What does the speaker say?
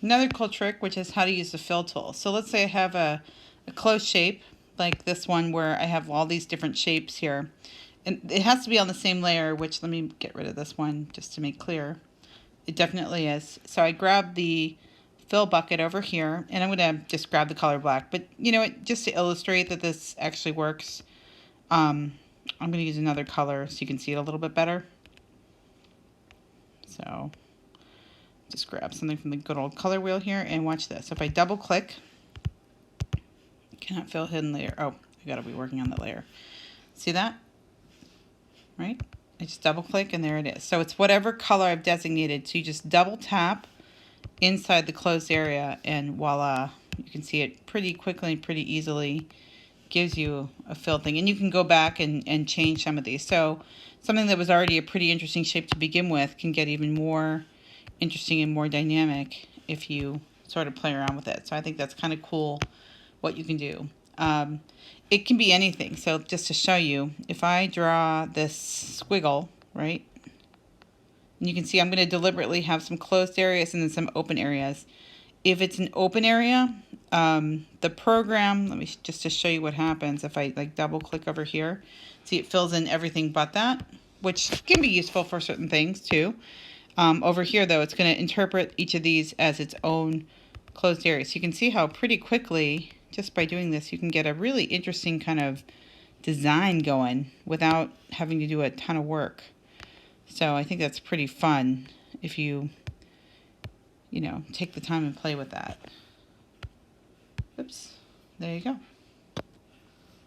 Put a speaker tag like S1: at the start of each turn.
S1: Another cool trick, which is how to use the fill tool. So let's say I have a closed shape, like this one where I have all these different shapes here. And it has to be on the same layer, which let me get rid of this one just to make clear. It definitely is. So I grab the fill bucket over here, and I'm going to just grab the color black. But you know what, just to illustrate that this actually works, I'm going to use another color so you can see it a little bit better. So just grab something from the good old color wheel here and watch this. So if I double click, cannot fill hidden layer. Oh, I got to be working on the layer. See that? Right? I just double click and there it is. So it's whatever color I've designated. So you just double tap inside the closed area and voila, you can see it pretty quickly and pretty easily. Gives you a fill thing, and you can go back and change some of these. So something that was already a pretty interesting shape to begin with can get even more interesting and more dynamic if you sort of play around with it. So I think that's kind of cool what you can do. It can be anything. So just to show you, if I draw this squiggle, right, and you can see I'm going to deliberately have some closed areas and then some open areas. If it's an open area, the program, let me just to show you what happens if I like double click over here. See, it fills in everything but that, which can be useful for certain things too. Over here though, it's going to interpret each of these as its own closed area. So you can see how pretty quickly, just by doing this, you can get a really interesting kind of design going without having to do a ton of work. So I think that's pretty fun if you know, take the time and play with that. Oops, there you go.